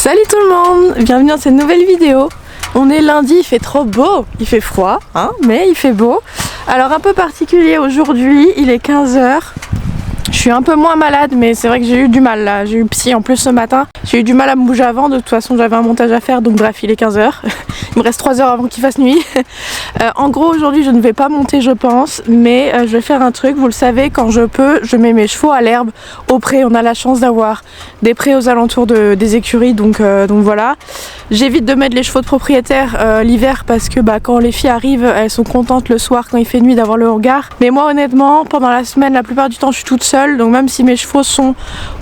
Salut tout le monde, bienvenue dans cette nouvelle vidéo. On est lundi, il fait trop beau, il fait froid, hein, mais il fait beau. Alors un peu particulier aujourd'hui, il est 15 h. Je suis un peu moins malade, mais c'est vrai que j'ai eu du mal là, j'ai eu psy en plus ce matin. J'ai eu du mal à me bouger avant, de toute façon j'avais un montage à faire, donc bref il est 15 h. Il me reste 3 heures avant qu'il fasse nuit. En gros aujourd'hui je ne vais pas monter je pense, mais je vais faire un truc, vous le savez, quand je peux, je mets mes chevaux à l'herbe, au pré. On a la chance d'avoir des prés aux alentours des écuries, donc voilà. J'évite de mettre les chevaux de propriétaire l'hiver parce que quand les filles arrivent, elles sont contentes le soir quand il fait nuit d'avoir le hangar. Mais moi honnêtement, pendant la semaine, la plupart du temps je suis toute seule, donc même si mes chevaux sont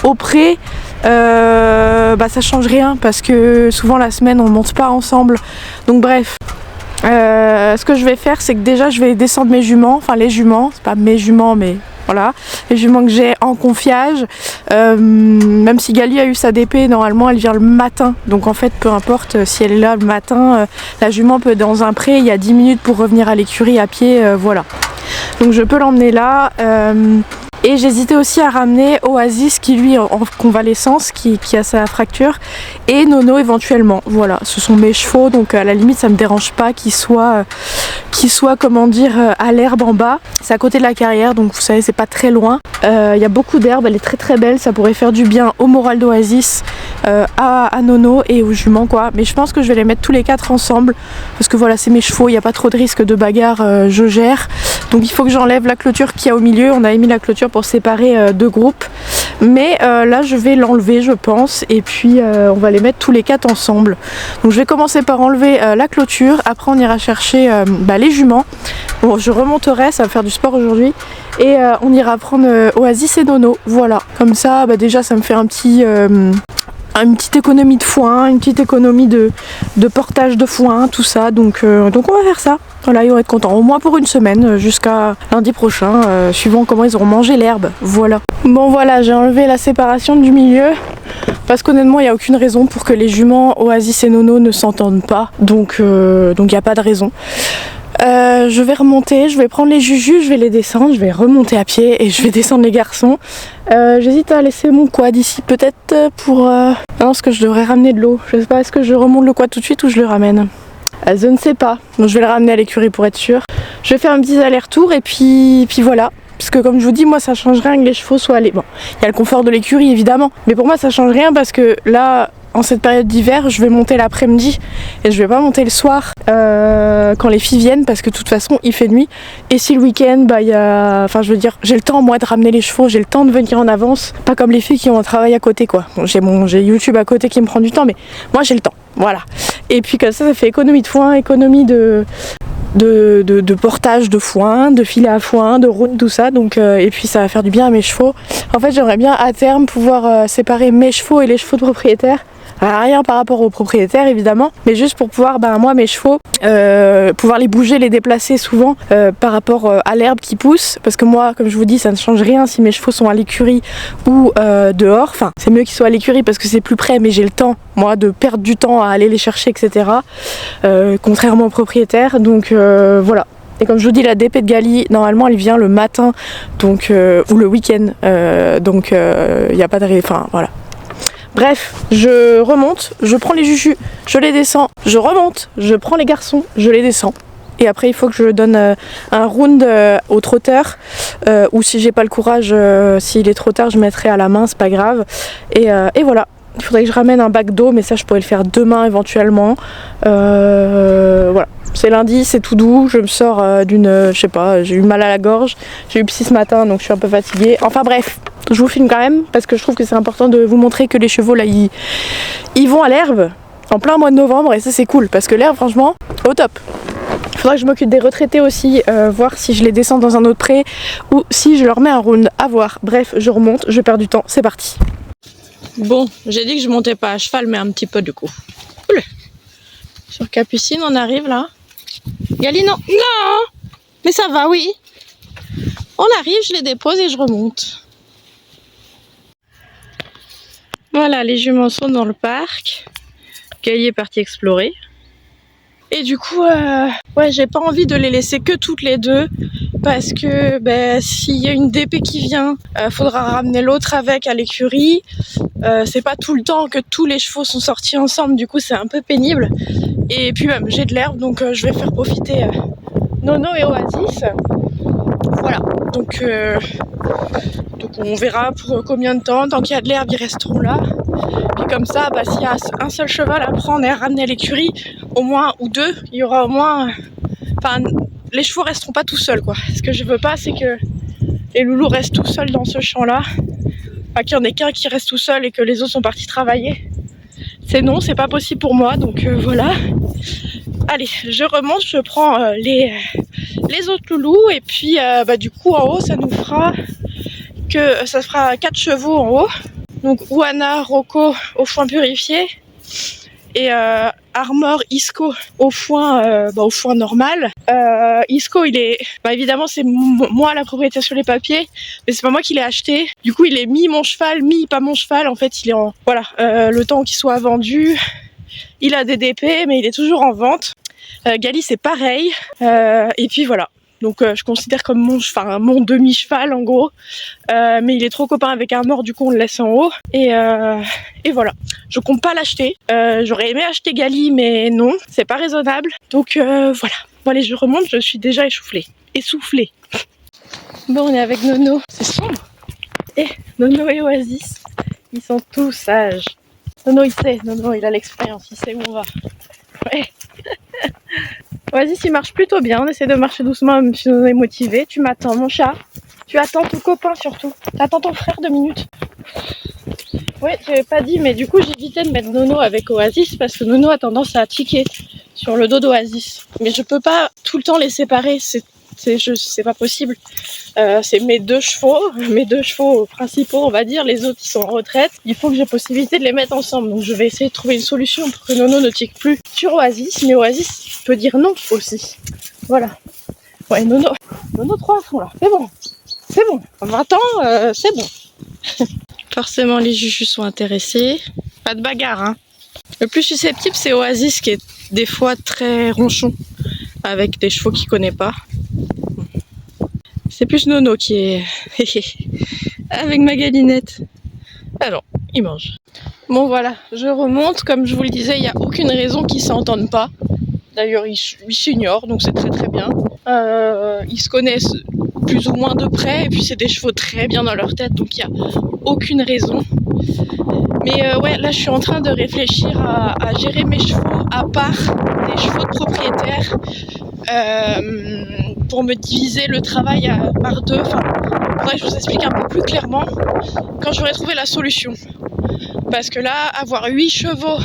au pré, ça change rien parce que souvent la semaine on monte pas ensemble. Donc bref, ce que je vais faire, c'est que déjà je vais descendre mes juments, enfin les juments, c'est pas mes juments mais voilà, les juments que j'ai en confiage. Même si Gali a eu sa DP, normalement elle vient le matin, donc en fait peu importe si elle est là le matin, la jument peut être dans un pré, il y a 10 minutes pour revenir à l'écurie à pied, voilà. Donc je peux l'emmener là. Et j'hésitais aussi à ramener Oasis qui lui est en convalescence, qui a sa fracture, et Nono éventuellement. Voilà, ce sont mes chevaux, donc à la limite ça me dérange pas qu'ils soient comment dire, à l'herbe en bas. C'est à côté de la carrière, donc vous savez c'est pas très loin. Il y a beaucoup d'herbe, elle est très très belle, ça pourrait faire du bien au moral d'Oasis, à Nono et aux juments quoi. Mais je pense que je vais les mettre tous les quatre ensemble, parce que voilà c'est mes chevaux, il n'y a pas trop de risque de bagarre, je gère. Donc il faut que j'enlève la clôture qu'il y a au milieu, on a mis la clôture pour séparer deux groupes. Mais là je vais l'enlever je pense, et puis on va les mettre tous les quatre ensemble. Donc je vais commencer par enlever la clôture, après on ira chercher les juments. Bon, je remonterai, ça va faire du sport aujourd'hui, et on ira prendre Oasis et Nono, voilà. Comme ça déjà ça me fait une petite économie de foin, une petite économie de portage de foin, tout ça, donc on va faire ça. Voilà, ils vont être contents, au moins pour une semaine, jusqu'à lundi prochain, suivant comment ils auront mangé l'herbe, voilà. Bon voilà, j'ai enlevé la séparation du milieu, parce qu'honnêtement il n'y a aucune raison pour que les juments Oasis et Nono ne s'entendent pas, donc il n'y a pas de raison. Je vais remonter, je vais prendre les jujus, je vais les descendre, je vais remonter à pied et je vais descendre les garçons. J'hésite à laisser mon quad ici peut-être pour... Non, parce que je devrais ramener de l'eau. Je sais pas, est-ce que je remonte le quad tout de suite ou je le ramène? Je ne sais pas, donc je vais le ramener à l'écurie pour être sûre. Je vais faire un petit aller-retour et puis voilà. Parce que comme je vous dis, moi ça change rien que les chevaux soient allés. Bon, il y a le confort de l'écurie évidemment, mais pour moi ça change rien parce que là... En cette période d'hiver, je vais monter l'après-midi et je vais pas monter le soir quand les filles viennent parce que de toute façon il fait nuit. Et si le week-end, enfin je veux dire, j'ai le temps moi de ramener les chevaux, j'ai le temps de venir en avance, pas comme les filles qui ont un travail à côté quoi. Bon, j'ai YouTube à côté qui me prend du temps, mais moi j'ai le temps, voilà. Et puis comme ça fait économie de foin, économie de portage de foin, de filet à foin, de route, tout ça, donc et puis ça va faire du bien à mes chevaux. En fait j'aimerais bien à terme pouvoir séparer mes chevaux et les chevaux de propriétaire. Rien par rapport aux propriétaires évidemment, mais juste pour pouvoir, moi mes chevaux, pouvoir les bouger, les déplacer souvent par rapport à l'herbe qui pousse, parce que moi comme je vous dis ça ne change rien si mes chevaux sont à l'écurie ou dehors, enfin c'est mieux qu'ils soient à l'écurie parce que c'est plus près, mais j'ai le temps moi de perdre du temps à aller les chercher etc, contrairement aux propriétaires, donc voilà. Et comme je vous dis, la DP de Gali, normalement elle vient le matin, donc ou le week-end, donc il n'y a pas de... Enfin voilà. Bref, je remonte, je prends les jujus, je les descends, je remonte, je prends les garçons, je les descends. Et après il faut que je donne un round au trotteur, ou si j'ai pas le courage, s'il est trop tard je mettrai à la main, c'est pas grave. Et voilà, il faudrait que je ramène un bac d'eau, mais ça je pourrais le faire demain éventuellement. Voilà, c'est lundi, c'est tout doux, je me sors je sais pas, j'ai eu mal à la gorge, j'ai eu psy ce matin donc je suis un peu fatiguée. Enfin bref. Je vous filme quand même parce que je trouve que c'est important de vous montrer que les chevaux là ils vont à l'herbe en plein mois de novembre et ça c'est cool parce que l'herbe franchement au top. Il faudra que je m'occupe des retraités aussi, voir si je les descends dans un autre pré ou si je leur mets un round, à voir. Bref, je remonte, je perds du temps, c'est parti. Bon, j'ai dit que je montais pas à cheval mais un petit peu du coup. Oula. Sur Capucine on arrive là. Gali non, mais ça va oui. On arrive, je les dépose et je remonte. Voilà, les juments sont dans le parc. Gali est parti explorer. Et du coup, ouais, j'ai pas envie de les laisser que toutes les deux. Parce que s'il y a une DP qui vient, faudra ramener l'autre avec à l'écurie. C'est pas tout le temps que tous les chevaux sont sortis ensemble, du coup c'est un peu pénible. Et puis même j'ai de l'herbe, donc je vais faire profiter Nono et Oasis. Voilà, donc on verra pour combien de temps. Tant qu'il y a de l'herbe, ils resteront là. Puis comme ça, s'il y a un seul cheval à prendre et à ramener à l'écurie, au moins, ou deux, il y aura au moins... Enfin, les chevaux resteront pas tout seuls, quoi. Ce que je veux pas, c'est que les loulous restent tout seuls dans ce champ-là. Enfin, qu'il y en ait qu'un qui reste tout seul et que les autres sont partis travailler. C'est non, c'est pas possible pour moi, donc voilà. Allez, je remonte, je prends les autres loulous et puis du coup en haut ça nous fera que ça fera 4 chevaux en haut. Donc Ouana, Rocco au foin purifié et Armor, Isco au foin normal. Isco il est, évidemment c'est moi la propriétaire sur les papiers, mais c'est pas moi qui l'ai acheté. Du coup il est mi mon cheval, mi pas mon cheval. En fait il est en le temps qu'il soit vendu. Il a des DP mais il est toujours en vente. Gali c'est pareil. Et puis voilà. Donc je considère comme mon demi-cheval en gros. Mais il est trop copain avec Armor, du coup on le laisse en haut. Et voilà. Je compte pas l'acheter. J'aurais aimé acheter Gali, mais non, c'est pas raisonnable. Donc voilà. Bon allez, je remonte, je suis déjà essoufflée. Bon, on est avec Nono. C'est sombre. Et Nono et Oasis, ils sont tous sages. Nono il sait, Nono il a l'expérience, il sait où on va. Ouais. Oasis il marche plutôt bien, on essaie de marcher doucement même si on est motivé. Tu m'attends mon chat. Tu attends ton copain surtout. T'attends ton frère 2 minutes. Ouais, tu avais pas dit, mais du coup j'ai évité de mettre Nono avec Oasis parce que Nono a tendance à tiquer sur le dos d'Oasis. Mais je peux pas tout le temps les séparer, c'est pas possible. C'est mes deux chevaux principaux, on va dire. Les autres ils sont en retraite. Il faut que j'ai possibilité de les mettre ensemble. Donc je vais essayer de trouver une solution pour que Nono ne tique plus sur Oasis. Mais Oasis peut dire non aussi. Voilà. Ouais, Nono 3 à fond là. C'est bon. 20 ans, c'est bon. Forcément les juchus sont intéressés. Pas de bagarre, hein. Le plus susceptible c'est Oasis qui est des fois très ronchon avec des chevaux qu'il connaît pas. C'est plus Nono qui est avec ma galinette. Ah non, il mange. Bon voilà, je remonte. Comme je vous le disais, il n'y a aucune raison qu'ils s'entendent pas. D'ailleurs, ils s'ignorent, donc c'est très très bien. Ils se connaissent plus ou moins de près, et puis c'est des chevaux très bien dans leur tête, donc il n'y a aucune raison. Mais ouais, là je suis en train de réfléchir à gérer mes chevaux à part des chevaux de propriétaires. Pour me diviser le travail par 2. Enfin, faudrait que je vous explique un peu plus clairement quand j'aurai trouvé la solution. Parce que là, avoir 8 chevaux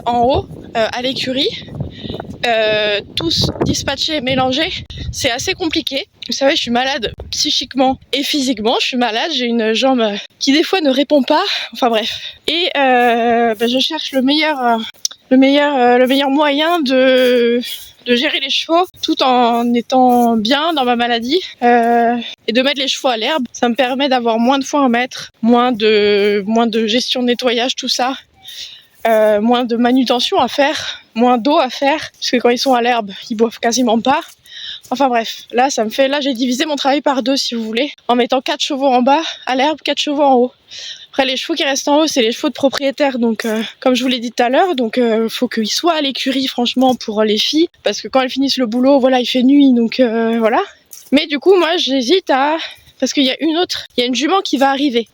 en haut à l'écurie, tous dispatchés et mélangés, c'est assez compliqué. Vous savez, je suis malade psychiquement et physiquement. Je suis malade, j'ai une jambe qui des fois ne répond pas. Enfin bref. Et je cherche le meilleur moyen de gérer les chevaux tout en étant bien dans ma maladie et de mettre les chevaux à l'herbe. Ça me permet d'avoir moins de foin à mettre, moins de gestion de nettoyage, tout ça, moins de manutention à faire, moins d'eau à faire, parce que quand ils sont à l'herbe, ils boivent quasiment pas. Enfin bref, là j'ai divisé mon travail par 2 si vous voulez, en mettant 4 chevaux en bas à l'herbe, 4 chevaux en haut. Après les chevaux qui restent en haut, c'est les chevaux de propriétaire, donc comme je vous l'ai dit tout à l'heure, donc faut qu'ils soient à l'écurie franchement pour les filles, parce que quand elles finissent le boulot, voilà, il fait nuit, donc voilà. Mais du coup moi j'hésite parce qu'il y a une jument qui va arriver.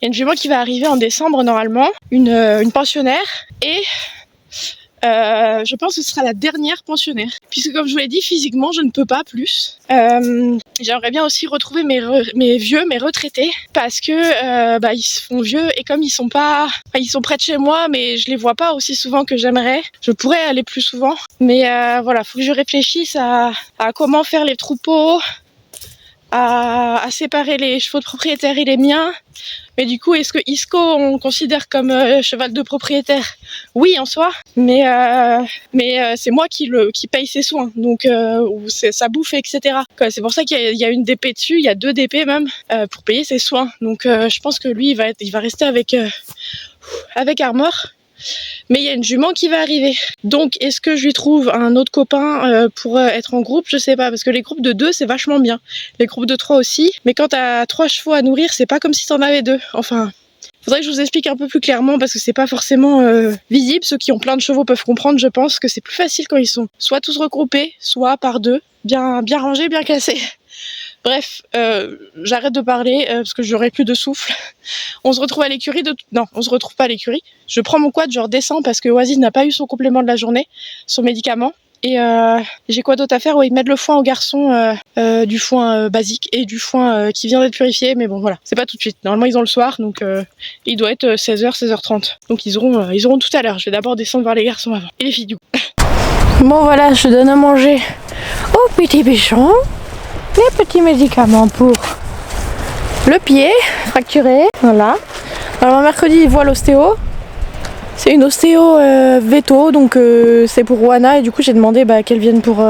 Il y a une jument qui va arriver en décembre normalement, une pensionnaire, et je pense que ce sera la dernière pensionnaire. Puisque comme je vous l'ai dit, physiquement, je ne peux pas plus. J'aimerais bien aussi retrouver mes retraités. Parce que ils se font vieux et comme ils sont près de chez moi, mais je les vois pas aussi souvent que j'aimerais. Je pourrais aller plus souvent. Mais voilà, faut que je réfléchisse à comment faire les troupeaux, à séparer les chevaux de propriétaire et les miens. Mais du coup, est-ce que Isco, on considère comme cheval de propriétaire? Oui, en soi, mais c'est moi qui paye ses soins, donc c'est sa bouffe, etc. C'est pour ça qu'il y a une DP dessus, il y a 2 DP même, pour payer ses soins. Donc je pense que lui, il va rester avec Armor. Mais il y a une jument qui va arriver. Donc est-ce que je lui trouve un autre copain pour être en groupe? Je sais pas, parce que les groupes de 2 c'est vachement bien. Les groupes de 3 aussi. Mais quand t'as 3 chevaux à nourrir, c'est pas comme si t'en avais 2. Enfin, faudrait que je vous explique un peu plus clairement parce que c'est pas forcément visible. Ceux qui ont plein de chevaux peuvent comprendre, je pense, que c'est plus facile quand ils sont soit tous regroupés, soit par 2, bien rangés, bien classés. Bref, j'arrête de parler parce que j'aurai plus de souffle. On se retrouve à l'écurie Non, on se retrouve pas à l'écurie. Je prends mon quad, je redescends parce que Oasis n'a pas eu son complément de la journée, son médicament. Et j'ai quoi d'autre à faire? Ouais, ils mettent le foin aux garçons, du foin basique et du foin qui vient d'être purifié. Mais bon, voilà, c'est pas tout de suite. Normalement, ils ont le soir, donc il doit être 16h, 16h30. Donc ils auront tout à l'heure. Je vais d'abord descendre voir les garçons avant. Et les filles, du coup. Bon, voilà, je donne à manger aux petits bichons. Les petits médicaments pour le pied fracturé, voilà. Alors mercredi il voit l'ostéo. C'est une ostéo veto, donc c'est pour Oana et du coup j'ai demandé qu'elle vienne pour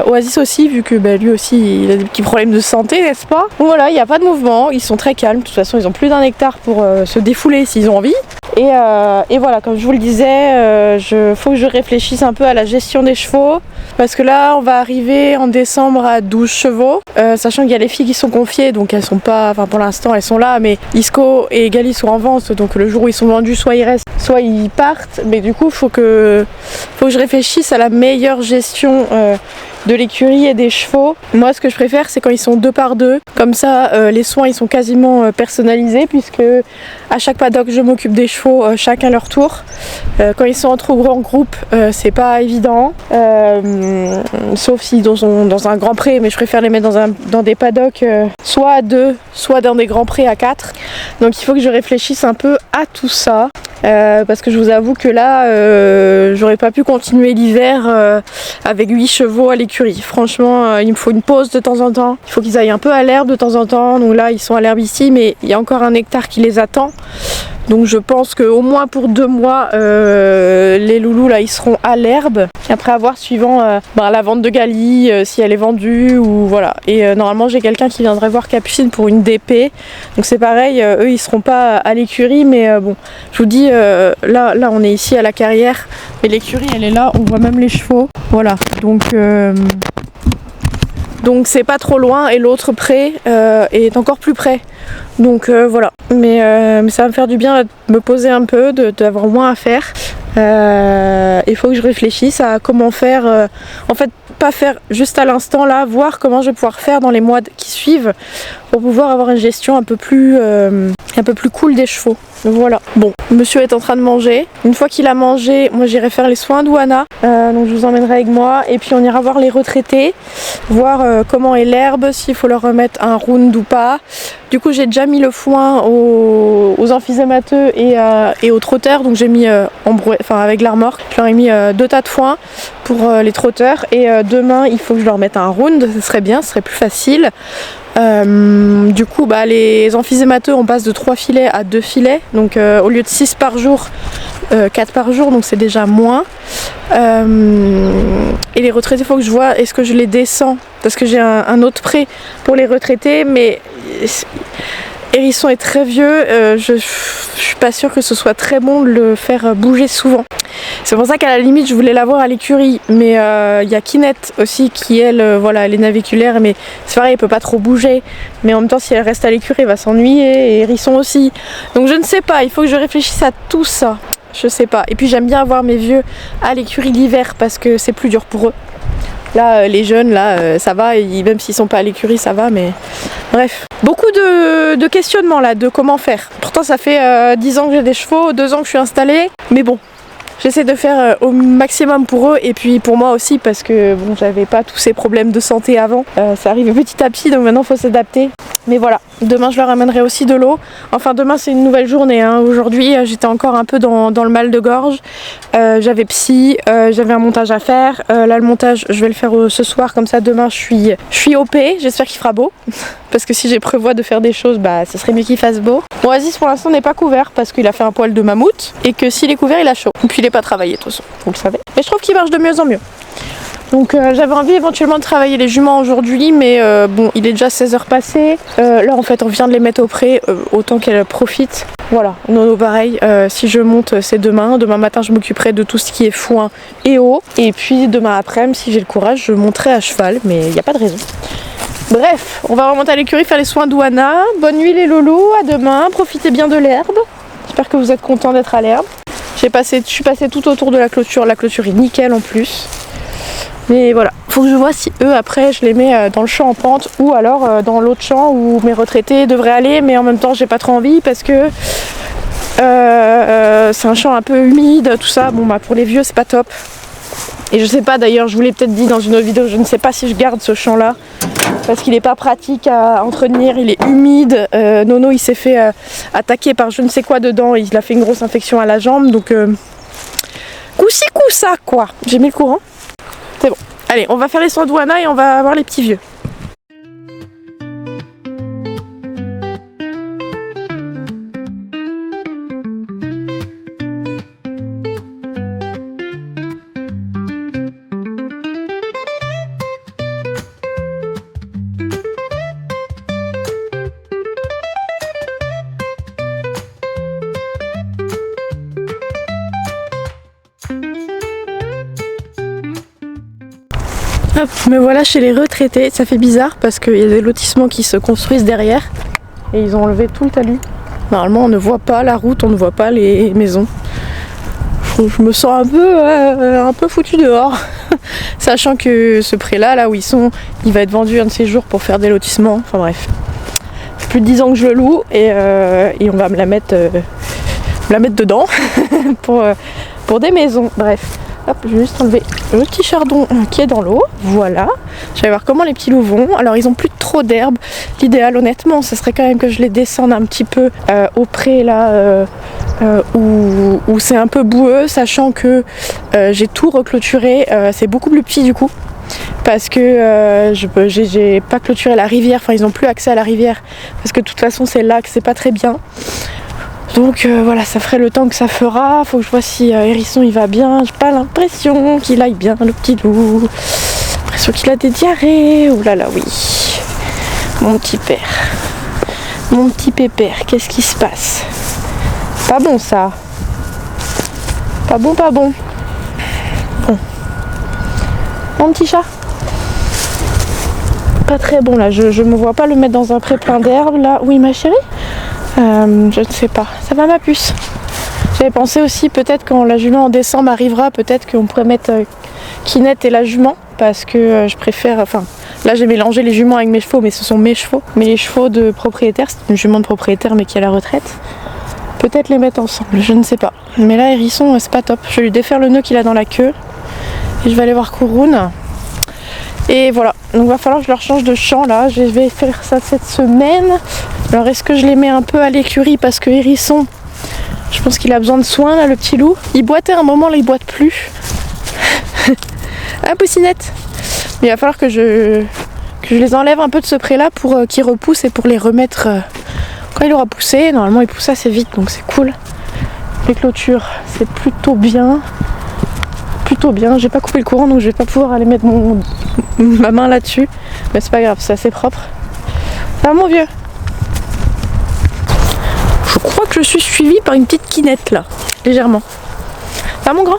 Oasis aussi, vu que lui aussi il a des petits problèmes de santé, n'est-ce pas? Donc voilà, il n'y a pas de mouvement, ils sont très calmes, de toute façon ils ont plus d'1 hectare pour se défouler s'ils ont envie. Et voilà, comme je vous le disais, faut que je réfléchisse un peu à la gestion des chevaux. Parce que là, on va arriver en décembre à 12 chevaux. Sachant qu'il y a les filles qui sont confiées, donc elles sont pas... Enfin, pour l'instant, elles sont là, mais Isco et Gali sont en vente. Donc le jour où ils sont vendus, soit ils restent, soit ils partent. Mais du coup, faut que je réfléchisse à la meilleure gestion de l'écurie et des chevaux. Moi, ce que je préfère, c'est quand ils sont 2 par 2. Comme ça, les soins, ils sont quasiment personnalisés, puisque à chaque paddock, je m'occupe des chevaux, chacun leur tour. Quand ils sont en trop grand groupe, c'est pas évident. Sauf s'ils sont dans un grand pré, mais je préfère les mettre dans des paddocks soit à 2, soit dans des grands prés à 4. Donc il faut que je réfléchisse un peu à tout ça. Parce que je vous avoue que là, j'aurais pas pu continuer l'hiver avec 8 chevaux à l'écurie. Franchement, il me faut une pause de temps en temps. Il faut qu'ils aillent un peu à l'herbe de temps en temps. Donc là, ils sont à l'herbe ici, mais il y a encore 1 hectare qui les attend. Donc je pense qu'au moins pour 2 mois, les loulous là, ils seront à l'herbe. Après avoir suivant la vente de Gali, si elle est vendue ou voilà. Et normalement, j'ai quelqu'un qui viendrait voir Capucine pour une DP. Donc c'est pareil, eux ils seront pas à l'écurie, mais bon, je vous dis, là on est ici à la carrière, mais l'écurie elle est là, on voit même les chevaux. Voilà, donc c'est pas trop loin et l'autre pré est encore plus près. Donc voilà, mais ça va me faire du bien de me poser un peu, d'avoir moins à faire. Il faut que je réfléchisse à comment faire, en fait pas faire juste à l'instant là, voir comment je vais pouvoir faire dans les mois qui suivent pour pouvoir avoir une gestion un peu plus cool des chevaux. Donc voilà. Bon, monsieur est en train de manger. Une fois qu'il a mangé, moi j'irai faire les soins d'Oana. Donc je vous emmènerai avec moi et puis on ira voir les retraités, voir comment est l'herbe, s'il faut leur remettre un round ou pas. Du coup j'ai déjà mis le foin aux emphysémateux et aux trotteurs, donc j'ai mis avec la remorque, je leur ai mis 2 tas de foin pour les trotteurs et demain il faut que je leur mette un round, ce serait bien, ce serait plus facile. Du coup les emphysémateux on passe de 3 filets à 2 filets, donc au lieu de 6 par jour, 4 par jour, donc c'est déjà moins. Et les retraités, il faut que je vois est-ce que je les descends, parce que j'ai un autre prêt pour les retraités, mais Hérisson est très vieux, je suis pas sûre que ce soit très bon de le faire bouger souvent. C'est pour ça qu'à la limite je voulais l'avoir à l'écurie, mais il y a Kinette aussi qui elle, elle est naviculaire, mais c'est pareil, elle peut pas trop bouger, mais en même temps si elle reste à l'écurie elle va s'ennuyer, et Hérisson aussi. Donc je ne sais pas, il faut que je réfléchisse à tout ça, je sais pas. Et puis j'aime bien avoir mes vieux à l'écurie l'hiver parce que c'est plus dur pour eux. Là, les jeunes, là, ça va, même s'ils sont pas à l'écurie, ça va, mais bref. Beaucoup de questionnements là, de comment faire. Pourtant, ça fait 10 ans que j'ai des chevaux, 2 ans que je suis installée, mais bon. J'essaie de faire au maximum pour eux et puis pour moi aussi parce que bon, j'avais pas tous ces problèmes de santé avant. Ça arrive petit à petit, donc maintenant il faut s'adapter. Mais voilà, demain je leur amènerai aussi de l'eau. Enfin demain c'est une nouvelle journée, hein. Aujourd'hui j'étais encore un peu dans le mal de gorge. J'avais psy, j'avais un montage à faire. Là le montage je vais le faire ce soir, comme ça demain je suis OP, j'espère qu'il fera beau. Parce que si j'ai prévois de faire des choses, ce serait mieux qu'il fasse beau. Bon, Oasis pour l'instant n'est pas couvert parce qu'il a fait un poil de mammouth et que s'il est couvert il a chaud. Donc il n'est pas travaillé de toute façon, vous le savez. Mais je trouve qu'il marche de mieux en mieux. Donc j'avais envie éventuellement de travailler les juments aujourd'hui, mais bon, il est déjà 16h passé. Là en fait on vient de les mettre au pré, autant qu'elles profitent. Voilà, Nono pareil, si je monte c'est demain. Demain matin je m'occuperai de tout ce qui est foin et eau. Et puis demain après-midi, si j'ai le courage, je monterai à cheval, mais il n'y a pas de raison. Bref, on va remonter à l'écurie faire les soins d'Ouana. Bonne nuit les loulous, à demain, profitez bien de l'herbe. J'espère que vous êtes contents d'être à l'herbe. Je suis passée tout autour de la clôture est nickel en plus. Mais voilà, faut que je vois si eux après je les mets dans le champ en pente ou alors dans l'autre champ où mes retraités devraient aller, mais en même temps j'ai pas trop envie parce que c'est un champ un peu humide, tout ça. Bon bah pour les vieux c'est pas top. Et je sais pas d'ailleurs, je vous l'ai peut-être dit dans une autre vidéo, je ne sais pas si je garde ce champ là parce qu'il est pas pratique à entretenir, il est humide. Nono il s'est fait attaquer par je ne sais quoi dedans, il a fait une grosse infection à la jambe, donc coup-ci coup-ça quoi. J'ai mis le courant. C'est bon. Allez, on va faire les soins d'Ouana et on va voir les petits vieux. Hop, me voilà chez les retraités, ça fait bizarre parce qu'il y a des lotissements qui se construisent derrière et ils ont enlevé tout le talus. Normalement on ne voit pas la route, on ne voit pas les maisons. Je me sens un peu foutu dehors, sachant que ce pré là où ils sont, il va être vendu un de ces jours pour faire des lotissements, enfin bref. Ça fait plus de 10 ans que je le loue et on va me la mettre dedans pour des maisons, bref. Hop, je vais juste enlever le petit chardon qui est dans l'eau, voilà. Je vais voir comment les petits loups vont. Alors ils ont plus trop d'herbe. L'idéal honnêtement, ce serait quand même que je les descende un petit peu au pré là où c'est un peu boueux, sachant que j'ai tout reclôturé. C'est beaucoup plus petit du coup. Parce que j'ai pas clôturé la rivière, enfin ils n'ont plus accès à la rivière. Parce que de toute façon c'est là que c'est pas très bien. Donc voilà, ça ferait le temps que ça fera. Faut que je vois si Hérisson il va bien. J'ai pas l'impression qu'il aille bien, le petit loup. J'ai l'impression qu'il a des diarrhées. Ouh là là, oui. Mon petit père. Mon petit pépère, qu'est-ce qui se passe? Pas bon ça. Pas bon, pas bon. Bon. Mon petit chat. Pas très bon là. Je me vois pas le mettre dans un pré plein d'herbe là. Oui ma chérie? Je ne sais pas, ça va ma puce. J'avais pensé aussi peut-être quand la jument en décembre arrivera, peut-être qu'on pourrait mettre Kinette et la jument, parce que je préfère, enfin là j'ai mélangé les juments avec mes chevaux, mais ce sont mes chevaux, mais les chevaux de propriétaire, c'est une jument de propriétaire mais qui est à la retraite. Peut-être les mettre ensemble, je ne sais pas. Mais là Hérisson c'est pas top, je vais lui défaire le nœud qu'il a dans la queue et je vais aller voir Kouroun. Et voilà, donc va falloir que je leur change de champ là, je vais faire ça cette semaine. Alors est-ce que je les mets un peu à l'écurie parce que Hérisson, je pense qu'il a besoin de soins là le petit loup. Il boitait un moment, là il boite plus. Ah Poussinette. Mais il va falloir que je les enlève un peu de ce pré là pour qu'ils repoussent et pour les remettre quand il aura poussé. Normalement il pousse assez vite donc c'est cool. Les clôtures c'est plutôt bien. J'ai pas coupé le courant donc je vais pas pouvoir aller mettre ma main là-dessus. Mais c'est pas grave, c'est assez propre. Ça va mon vieux? Je crois que je suis suivie par une petite Kinette là, légèrement. Ça va mon grand?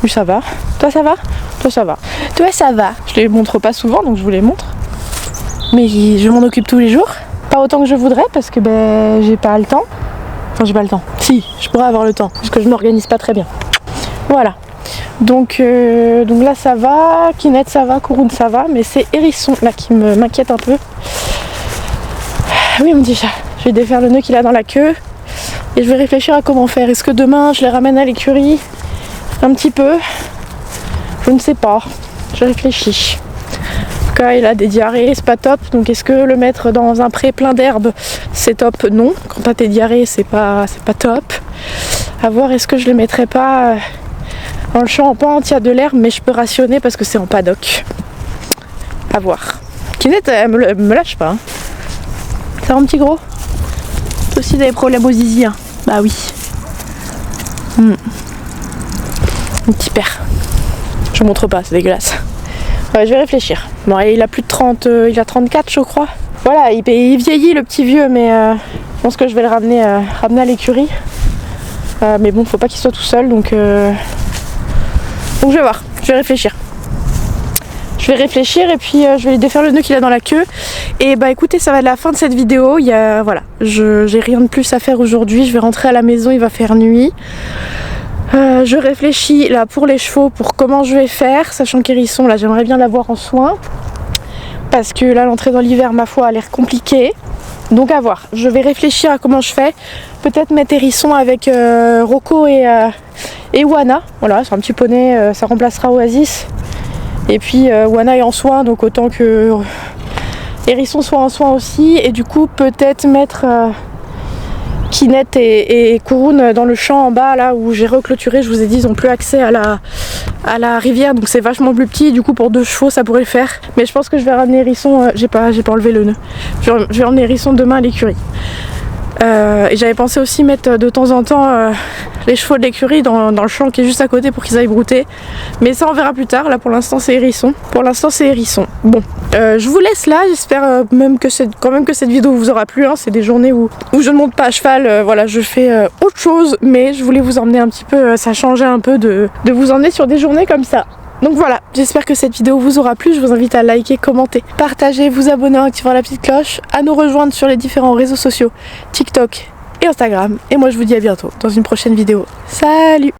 Oui ça va. Toi ça va? Toi ça va. Toi ça va. Je les montre pas souvent donc je vous les montre. Mais je m'en occupe tous les jours. Pas autant que je voudrais parce que j'ai pas le temps. Enfin j'ai pas le temps. Si, je pourrais avoir le temps parce que je m'organise pas très bien. Voilà. Donc là ça va, Kinette ça va, Kouroun ça va, mais c'est Hérisson là qui m'inquiète un peu. Oui mon petit chat, je vais défaire le nœud qu'il a dans la queue et je vais réfléchir à comment faire. Est-ce que demain je les ramène à l'écurie un petit peu? Je ne sais pas, je réfléchis. En tout cas il a des diarrhées, c'est pas top, donc est-ce que le mettre dans un pré plein d'herbe c'est top? Non, quand t'as tes diarrhées c'est pas top. À voir, est-ce que je les mettrais pas dans le champ en pente, il y a de l'herbe mais je peux rationner parce que c'est en paddock. À voir. Kinette elle me lâche pas. Hein. Ça va un petit gros? Toi aussi des problèmes aux zizi hein. Bah oui. Mon petit père. Je vous montre pas, c'est dégueulasse. Ouais, je vais réfléchir. Bon, il a plus de 30, il a 34 je crois. Voilà, il vieillit le petit vieux, mais je pense que je vais le ramener à l'écurie. Mais bon, faut pas qu'il soit tout seul, donc je vais voir, je vais réfléchir. Je vais réfléchir et puis je vais lui défaire le nœud qu'il a dans la queue. Et bah écoutez, ça va être la fin de cette vidéo. Voilà, j'ai rien de plus à faire aujourd'hui. Je vais rentrer à la maison, il va faire nuit. Je réfléchis là pour les chevaux, pour comment je vais faire, sachant qu'Hérisson, là j'aimerais bien l'avoir en soins. Parce que là l'entrée dans l'hiver, ma foi, a l'air compliquée. Donc à voir, je vais réfléchir à comment je fais. Peut-être mettre Hérisson avec Rocco et Wana. Voilà, c'est un petit poney, ça remplacera Oasis. Et puis Wana est en soins, donc autant que Hérisson soit en soins aussi. Et du coup peut-être mettre Kinette et Kouroun dans le champ en bas, là où j'ai reclôturé. Je vous ai dit, ils n'ont plus accès à la rivière, donc c'est vachement plus petit. Du coup pour 2 chevaux ça pourrait le faire. Mais je pense que je vais ramener Hérisson, j'ai pas enlevé le nœud. Je vais emmener Hérisson demain à l'écurie. Et j'avais pensé aussi mettre de temps en temps les chevaux de l'écurie dans le champ qui est juste à côté pour qu'ils aillent brouter. Mais ça on verra plus tard, là pour l'instant c'est Hérisson. Bon, je vous laisse là, j'espère quand même que cette vidéo vous aura plu. Hein. C'est des journées où je ne monte pas à cheval, voilà, je fais autre chose. Mais je voulais vous emmener un petit peu, ça changeait un peu de vous emmener sur des journées comme ça. Donc voilà, j'espère que cette vidéo vous aura plu. Je vous invite à liker, commenter, partager, vous abonner en activant la petite cloche, à nous rejoindre sur les différents réseaux sociaux, TikTok et Instagram. Et moi je vous dis à bientôt dans une prochaine vidéo. Salut!